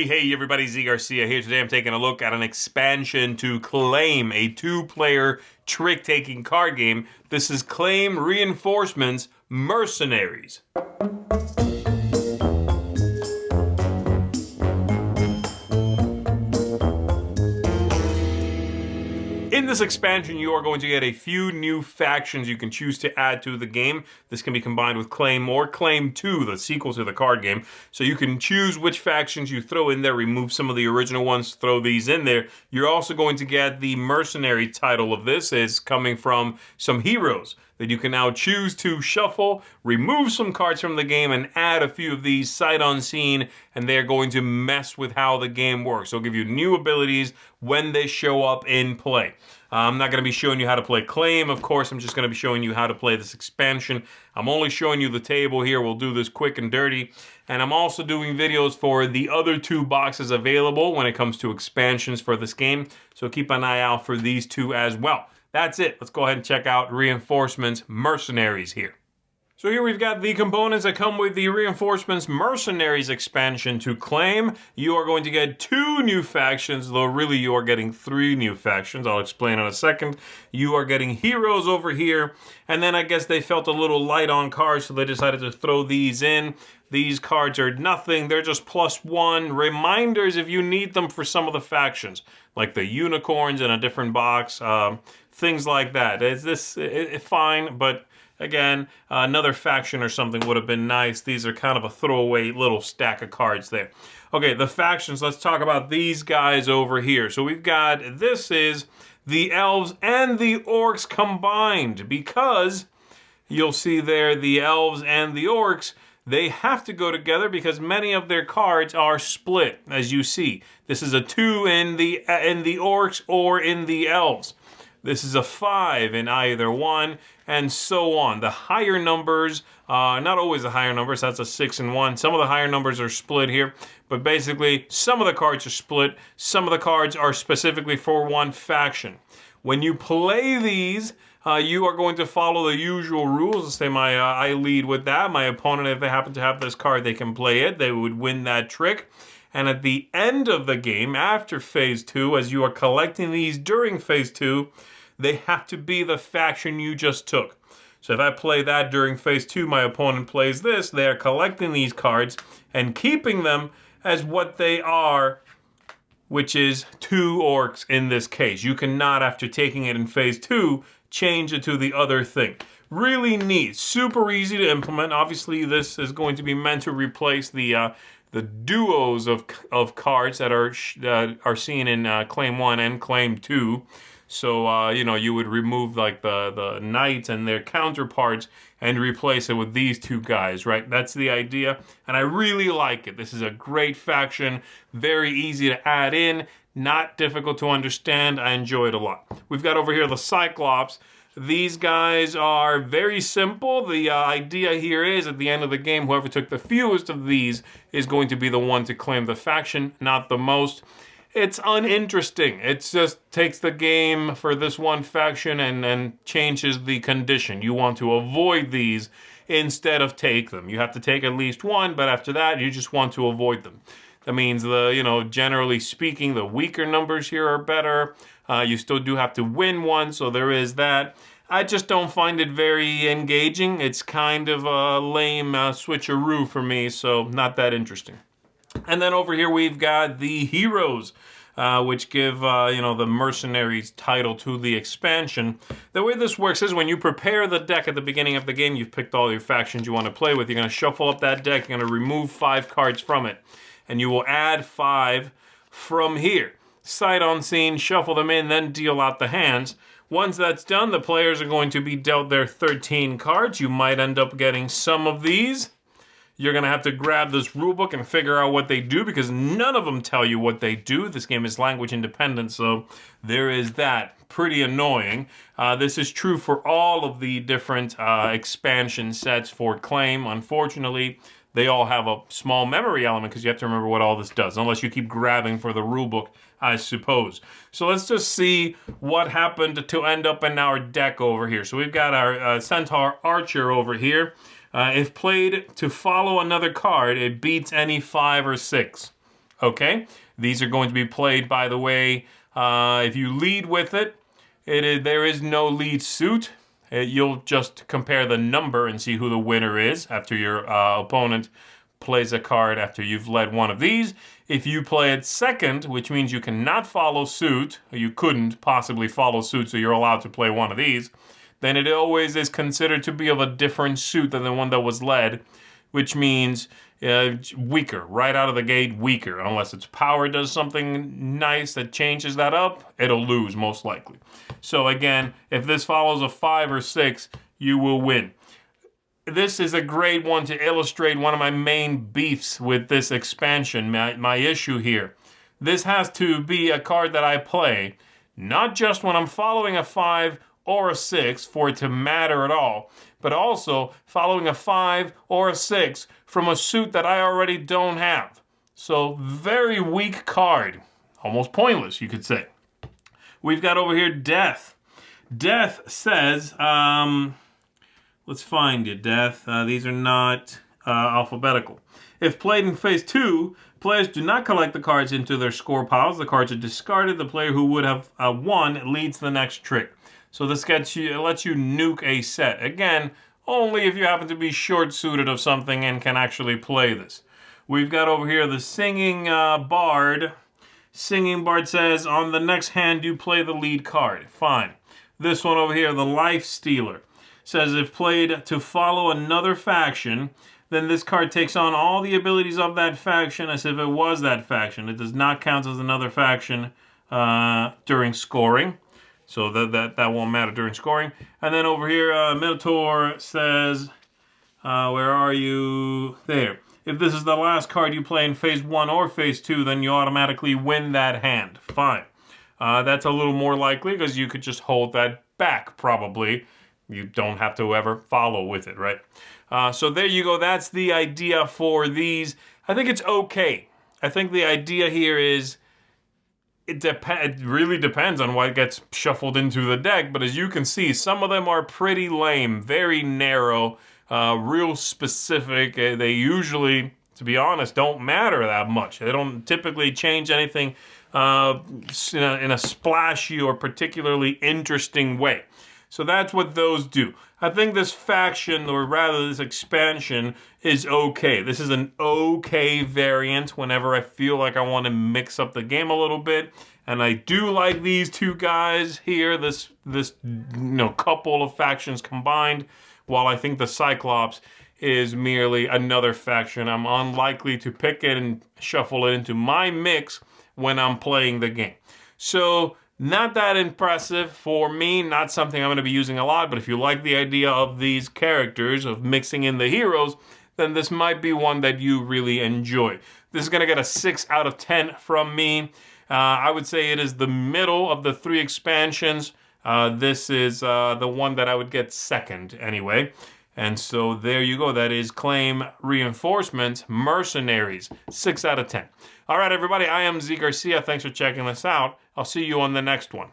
Hey everybody, Z Garcia here. Today I'm taking a look at an expansion to Claim, a two-player trick-taking card game. This is Claim Reinforcements Mercenaries. In this expansion, you are going to get a few new factions you can choose to add to the game. This can be combined with Claim or Claim 2, the sequel to the card game. So you can choose which factions you throw in there, remove some of the original ones, throw these in there. You're also going to get the Mercenary title of this is coming from some heroes that you can now choose to shuffle, remove some cards from the game, and add a few of these sight unseen, and they're going to mess with how the game works. They'll give you new abilities when they show up in play. I'm not going to be showing you how to play Claim, of course. I'm just going to be showing you how to play this expansion. I'm only showing you the table here. We'll do this quick and dirty. And I'm also doing videos for the other two boxes available when it comes to expansions for this game. So keep an eye out for these two as well. That's it. Let's go ahead and check out Reinforcements Mercenaries here. So here we've got the components that come with the Reinforcements Mercenaries expansion to Claim. You are going to get 2 new factions, though really you are getting 3 new factions. I'll explain in a second. You are getting heroes over here, and then I guess they felt a little light on cards, so they decided to throw these in. These cards are nothing. They're just +1 reminders if you need them for some of the factions, like the unicorns in a different box, things like that. It's fine, but again, another faction or something would have been nice. These are kind of a throwaway little stack of cards there. Okay, the factions, let's talk about these guys over here. So we've got, this is the Elves and the Orcs combined, because you'll see there the Elves and the Orcs, they have to go together because many of their cards are split, as you see. This is a 2 in the Orcs or in the Elves. This is a 5 in either one, and so on. The higher numbers, not always the higher numbers, that's a 6 and 1. Some of the higher numbers are split here, but basically some of the cards are split. Some of the cards are specifically for one faction. When you play these, you are going to follow the usual rules. Let's say I lead with that. My opponent, if they happen to have this card, they can play it. They would win that trick. And at the end of the game, after Phase 2, as you are collecting these during Phase 2, they have to be the faction you just took. So if I play that during Phase 2, my opponent plays this, they are collecting these cards and keeping them as what they are, which is 2 orcs in this case. You cannot, after taking it in Phase 2, change it to the other thing. Really neat, super easy to implement. Obviously, this is going to be meant to replace the duos of cards that are seen in Claim 1 and Claim 2. So, you would remove like the knights and their counterparts and replace it with these 2 guys, right? That's the idea, and I really like it. This is a great faction, very easy to add in, not difficult to understand. I enjoy it a lot. We've got over here the Cyclops. These guys are very simple. The idea here is at the end of the game, whoever took the fewest of these is going to be the one to claim the faction, not the most. It's uninteresting. It just takes the game for this one faction and changes the condition. You want to avoid these instead of take them. You have to take at least one, but after that, you just want to avoid them. That means generally speaking, the weaker numbers here are better. You still do have to win one, so there is that. I just don't find it very engaging. It's kind of a lame switcheroo for me, so not that interesting. And then over here we've got the heroes, which give the Mercenaries title to the expansion. The way this works is when you prepare the deck at the beginning of the game, you've picked all your factions you want to play with. You're going to shuffle up that deck. You're going to remove 5 cards from it, and you will add 5 from here. Sight unseen, shuffle them in, then deal out the hands. Once that's done, the players are going to be dealt their 13 cards. You might end up getting some of these. You're going to have to grab this rulebook and figure out what they do, because none of them tell you what they do. This game is language independent, so there is that. Pretty annoying. This is true for all of the different expansion sets for Claim. Unfortunately, they all have a small memory element because you have to remember what all this does, unless you keep grabbing for the rulebook, I suppose. So let's just see what happened to end up in our deck over here. So we've got our Centaur Archer over here. If played to follow another card, it beats any 5 or 6. Okay, these are going to be played, by the way, if you lead with it, there is no lead suit. You'll just compare the number and see who the winner is after your opponent plays a card after you've led one of these. If you play it second, which means you cannot follow suit, or you couldn't possibly follow suit, so you're allowed to play one of these, then it always is considered to be of a different suit than the one that was led, which means weaker, right out of the gate, weaker. Unless its power does something nice that changes that up, it'll lose most likely. So again, if this follows a 5 or 6, you will win. This is a great one to illustrate one of my main beefs with this expansion, my issue here. This has to be a card that I play, not just when I'm following a 5 or a 6 for it to matter at all, but also following a 5 or a 6 from a suit that I already don't have. So very weak card. Almost pointless, you could say. We've got over here Death. Death says, let's find you, Death. These are not alphabetical. If played in phase 2, players do not collect the cards into their score piles. The cards are discarded. The player who would have won leads the next trick. So this lets you nuke a set. Again, only if you happen to be short-suited of something and can actually play this. We've got over here the Singing Bard. Singing Bard says, on the next hand, you play the lead card. Fine. This one over here, the Life Stealer, says if played to follow another faction, then this card takes on all the abilities of that faction as if it was that faction. It does not count as another faction during scoring. So that won't matter during scoring. And then over here, Minotaur says, where are you? There. If this is the last card you play in phase 1 or phase 2, then you automatically win that hand. Fine. That's a little more likely because you could just hold that back, probably. You don't have to ever follow with it, right? So there you go. That's the idea for these. I think it's okay. I think the idea here is it really depends on what gets shuffled into the deck. But as you can see, some of them are pretty lame, very narrow, real specific. They usually, to be honest, don't matter that much. They don't typically change anything in a splashy or particularly interesting way. So that's what those do. I think this faction, or rather this expansion, is okay. This is an okay variant whenever I feel like I want to mix up the game a little bit. And I do like these two guys here, this couple of factions combined, while I think the Cyclops is merely another faction. I'm unlikely to pick it and shuffle it into my mix when I'm playing the game. So not that impressive for me, not something I'm going to be using a lot, but if you like the idea of these characters, of mixing in the heroes, then this might be one that you really enjoy. This is going to get a 6 out of 10 from me. I would say it is the middle of the 3 expansions. This is the one that I would get second anyway. And so there you go. That is Claim Reinforcement Mercenaries. 6 out of 10. All right, everybody. I am Z Garcia. Thanks for checking this out. I'll see you on the next one.